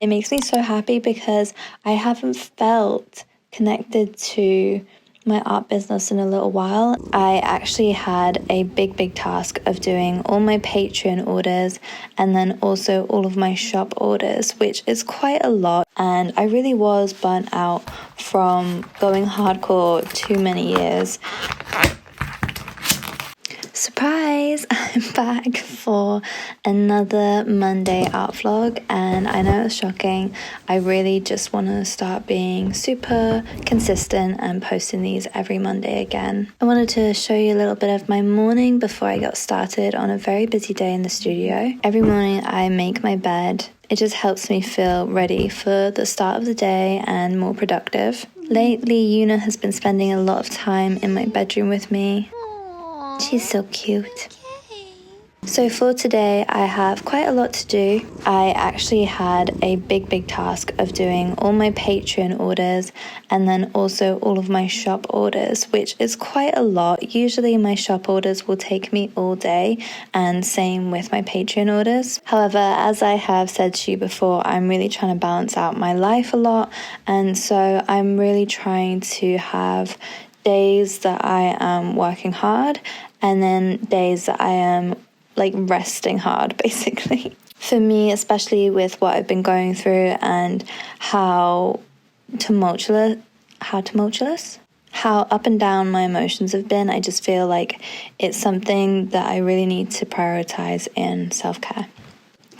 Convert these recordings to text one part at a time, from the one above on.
It makes me so happy because I haven't felt connected to my art business in a little while. I actually had a big task of doing all my Patreon orders and then also all of my shop orders, which is quite a lot, and I really was burnt out from going hardcore too many years. Surprise! I'm back for another Monday art vlog, and I know it's shocking. I really just want to start being super consistent and posting these every Monday again. I wanted to show you a little bit of my morning before I got started on a very busy day in the studio. Every morning I make my bed. It just helps me feel ready for the start of the day and more productive. Lately, Yuna has been spending a lot of time in my bedroom with me. She's so cute. So for today, I have quite a lot to do. I actually had a big task of doing all my Patreon orders and then also all of my shop orders, which is quite a lot. Usually my shop orders will take me all day, and same with my Patreon orders. However, as I have said to you before, I'm really trying to balance out my life a lot, and so I'm really trying to have days that I am working hard and then days that I am like resting hard, basically. For me, especially with what I've been going through and how up and down my emotions have been, I just feel like it's something that I really need to prioritize in self-care.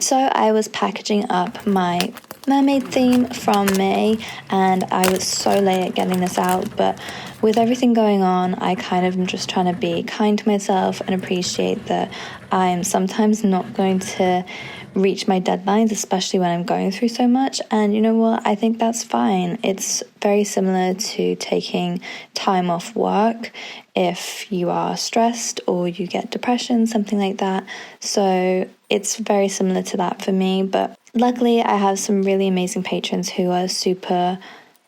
So I was packaging up my mermaid theme from May, and I was so late at getting this out, but with everything going on, I kind of am just trying to be kind to myself and appreciate that I'm sometimes not going to reach my deadlines, especially when I'm going through so much. And you know what? I think that's fine. It's very similar to taking time off work if you are stressed or you get depression, something like that. So it's very similar to that for me. But luckily, I have some really amazing patrons who are super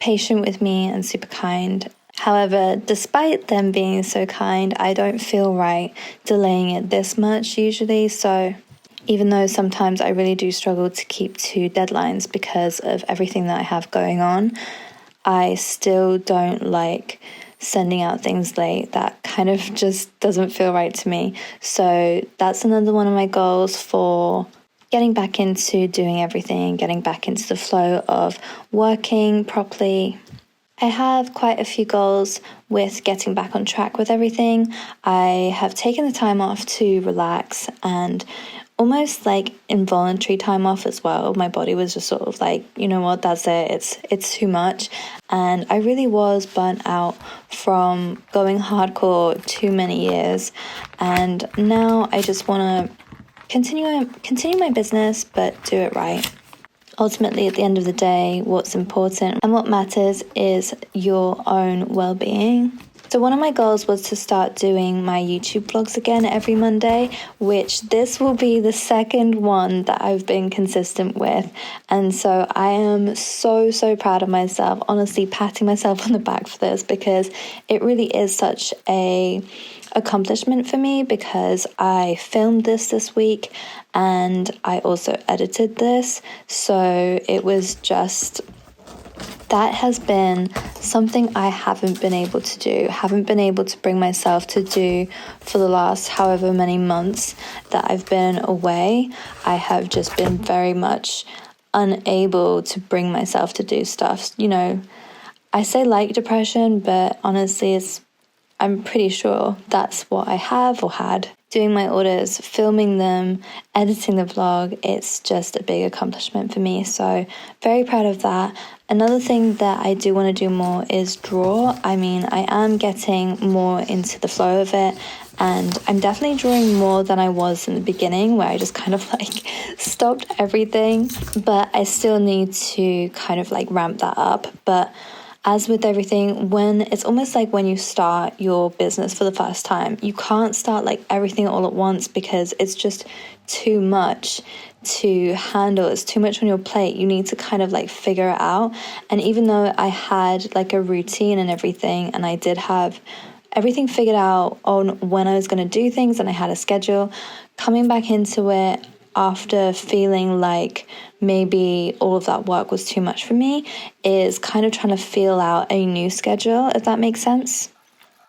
patient with me and super kind. However, despite them being so kind, I don't feel right delaying it this much usually. So even though sometimes I really do struggle to keep to deadlines because of everything that I have going on, I still don't like sending out things late. That kind of just doesn't feel right to me. So that's another one of my goals for getting back into doing everything, getting back into the flow of working properly. I have quite a few goals with getting back on track with everything. I have taken the time off to relax and almost like involuntary time off as well. My body was just sort of like, you know what, that's it. It's too much. And I really was burnt out from going hardcore too many years. And now I just want to continue my business, but do it right. Ultimately, at the end of the day, what's important and what matters is your own well-being. So one of my goals was to start doing my YouTube vlogs again every Monday, which this will be the second one that I've been consistent with. And so I am so proud of myself, honestly patting myself on the back for this, because it really is such a accomplishment for me, because I filmed this week and I also edited this. So it was just, that has been something I haven't been able to bring myself to do for the last however many months that I've been away. I have just been very much unable to bring myself to do stuff. You know, I say like depression, but honestly, I'm pretty sure that's what I have or had. Doing my orders, filming them, editing the vlog, it's just a big accomplishment for me. So very proud of that. Another thing that I do want to do more is draw. I mean, I am getting more into the flow of it, and I'm definitely drawing more than I was in the beginning, where I just kind of like stopped everything. But I still need to kind of like ramp that up. But as with everything, when it's almost like when you start your business for the first time, you can't start like everything all at once, because it's just too much to handle. It's too much on your plate. You need to kind of like figure it out. And even though I had like a routine and everything, and I did have everything figured out on when I was going to do things, and I had a schedule, coming back into it after feeling like maybe all of that work was too much for me, is kind of trying to feel out a new schedule, if that makes sense.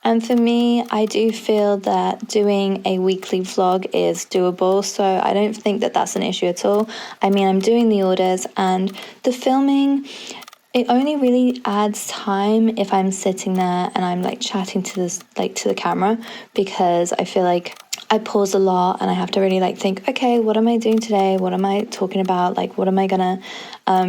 And for me, I do feel that doing a weekly vlog is doable, so I don't think that that's an issue at all. I mean, I'm doing the orders and the filming, it only really adds time if I'm sitting there and I'm like chatting to this, like to the camera, because I feel like I pause a lot and I have to really like think, okay, what am I doing today? What am I talking about? Like, what am I gonna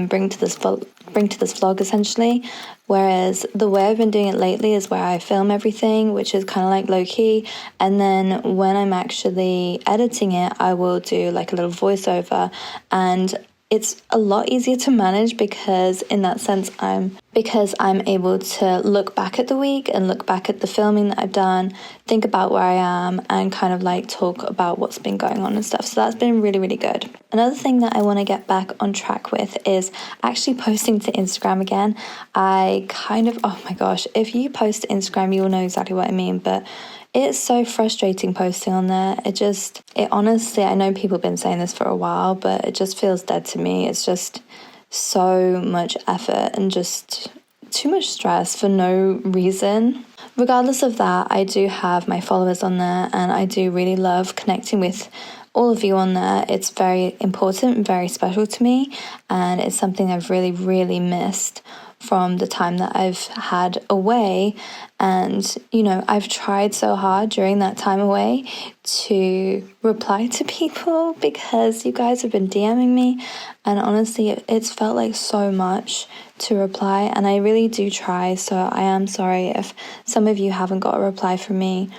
bring to this vlog essentially? Whereas the way I've been doing it lately is where I film everything, which is kind of like low key, and then when I'm actually editing it, I will do like a little voiceover, and it's a lot easier to manage because in that sense I'm able to look back at the week and look back at the filming that I've done, think about where I am, and kind of like talk about what's been going on and stuff. So that's been really, really good. Another thing that I want to get back on track with is actually posting to Instagram again. Oh my gosh, if you post to Instagram, you will know exactly what I mean, but it's so frustrating posting on there. It honestly, I know people have been saying this for a while, but it just feels dead to me. It's just so much effort and just too much stress for no reason. Regardless of that, I do have my followers on there and I do really love connecting with all of you on there. It's very important and very special to me, and it's something I've really, really missed from the time that I've had away. And you know, I've tried so hard during that time away to reply to people because you guys have been DMing me, and honestly it's felt like so much to reply, and I really do try. So I am sorry if some of you haven't got a reply from me.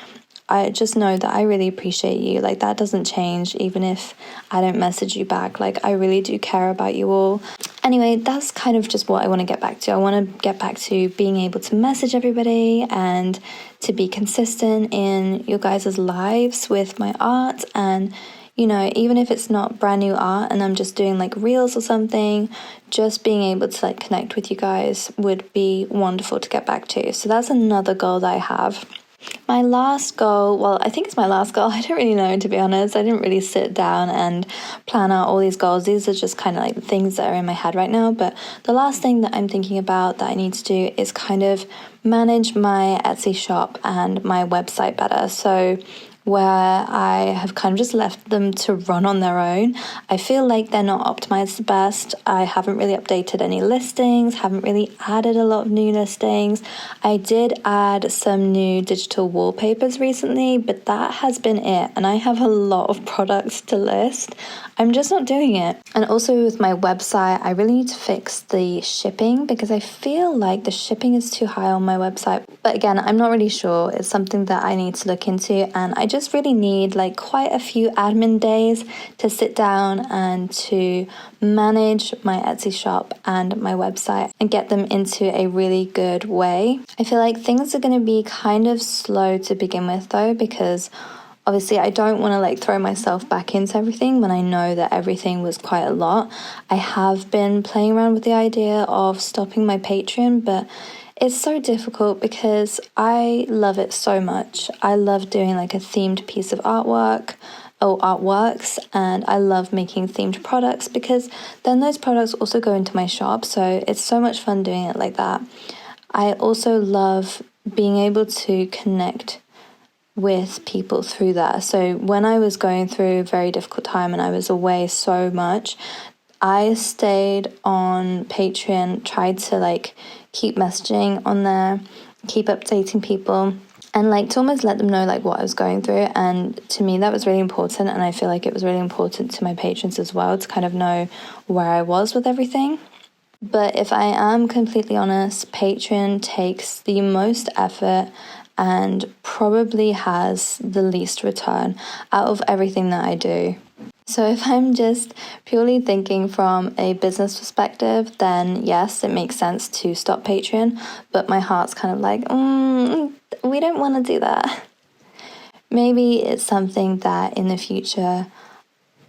I just know that I really appreciate you. Like, that doesn't change even if I don't message you back. Like, I really do care about you all. Anyway, that's kind of just what I want to get back to. I want to get back to being able to message everybody and to be consistent in your guys' lives with my art. And, you know, even if it's not brand new art and I'm just doing like reels or something, just being able to like connect with you guys would be wonderful to get back to. So that's another goal that I have. My last goal, well, I think it's my last goal. I don't really know, to be honest. I didn't really sit down and plan out all these goals. These are just kind of like things that are in my head right now. But the last thing that I'm thinking about that I need to do is kind of manage my Etsy shop and my website better. So where I have kind of just left them to run on their own. I feel like they're not optimized the best. I haven't really updated any listings, haven't really added a lot of new listings. I did add some new digital wallpapers recently, but that has been it. And I have a lot of products to list. I'm just not doing it. And also with my website, I really need to fix the shipping because I feel like the shipping is too high on my website. But again, I'm not really sure. It's something that I need to look into, and I just really need like quite a few admin days to sit down and to manage my Etsy shop and my website and get them into a really good way. I feel like things are going to be kind of slow to begin with though, because obviously I don't want to like throw myself back into everything when I know that everything was quite a lot. I have been playing around with the idea of stopping my Patreon, but it's so difficult because I love it so much. I love doing like a themed piece of artwork or artworks, and I love making themed products because then those products also go into my shop. So it's so much fun doing it like that. I also love being able to connect with people through that. So when I was going through a very difficult time and I was away so much, I stayed on Patreon, tried to like keep messaging on there, keep updating people, and like to almost let them know like what I was going through. And to me that was really important, and I feel like it was really important to my patrons as well to kind of know where I was with everything. But if I am completely honest, Patreon takes the most effort and probably has the least return out of everything that I do. So if I'm just purely thinking from a business perspective, then yes, it makes sense to stop Patreon, but my heart's kind of like, we don't want to do that. Maybe it's something that in the future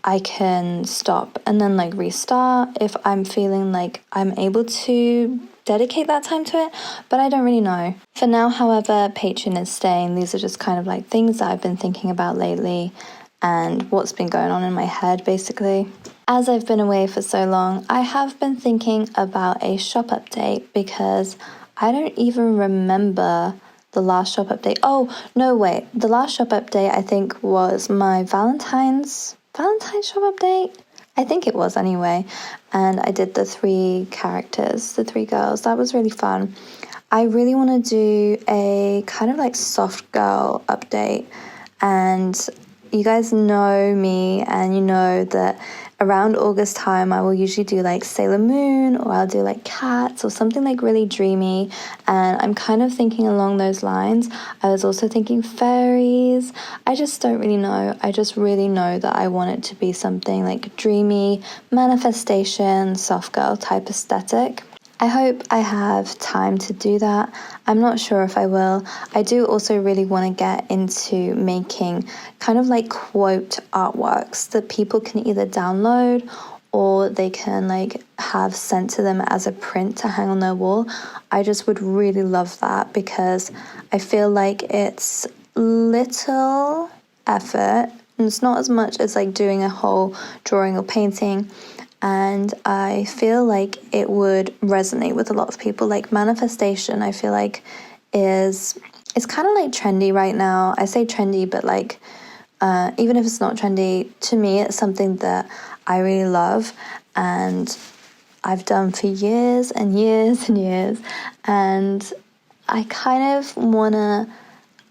I can stop and then like restart if I'm feeling like I'm able to dedicate that time to it, but I don't really know. For now, however, Patreon is staying. These are just kind of like things that I've been thinking about lately and what's been going on in my head basically. As I've been away for so long, I have been thinking about a shop update because I don't even remember the last shop update. Oh, no, wait. The last shop update I think was my Valentine's shop update? I think it was anyway. And I did the 3 characters, the 3 girls. That was really fun. I really want to do a kind of like soft girl update. And you guys know me and you know that around August time I will usually do like Sailor Moon, or I'll do like cats or something like really dreamy, and I'm kind of thinking along those lines. I was also thinking fairies. I just don't really know. I just really know that I want it to be something like dreamy, manifestation, soft girl type aesthetic. I hope I have time to do that. I'm not sure if I will. I do also really want to get into making kind of like quote artworks that people can either download or they can like have sent to them as a print to hang on their wall. I just would really love that because I feel like it's little effort and it's not as much as like doing a whole drawing or painting. And I feel like it would resonate with a lot of people. Like manifestation, I feel like it's kind of like trendy right now. I say trendy, but like even if it's not trendy, to me it's something that I really love and I've done for years and years and years. And I kind of want to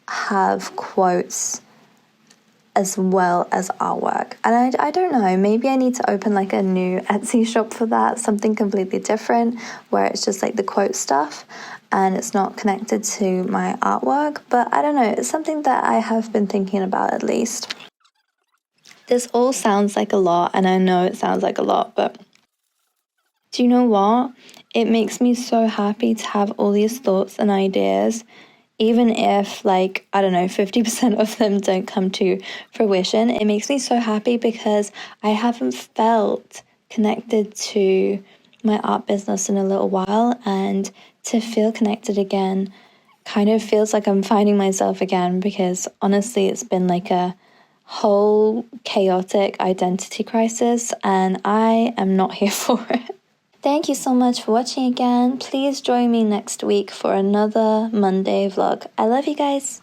have quotes as well as artwork. And I don't know, maybe I need to open like a new Etsy shop for that, something completely different where it's just like the quote stuff and it's not connected to my artwork. But I don't know, it's something that I have been thinking about at least. This all sounds like a lot, and I know it sounds like a lot, but do you know what? It makes me so happy to have all these thoughts and ideas, even if, like, I don't know, 50% of them don't come to fruition. It makes me so happy because I haven't felt connected to my art business in a little while, and to feel connected again kind of feels like I'm finding myself again, because honestly, it's been like a whole chaotic identity crisis, and I am not here for it. Thank you so much for watching again. Please join me next week for another Monday vlog. I love you guys.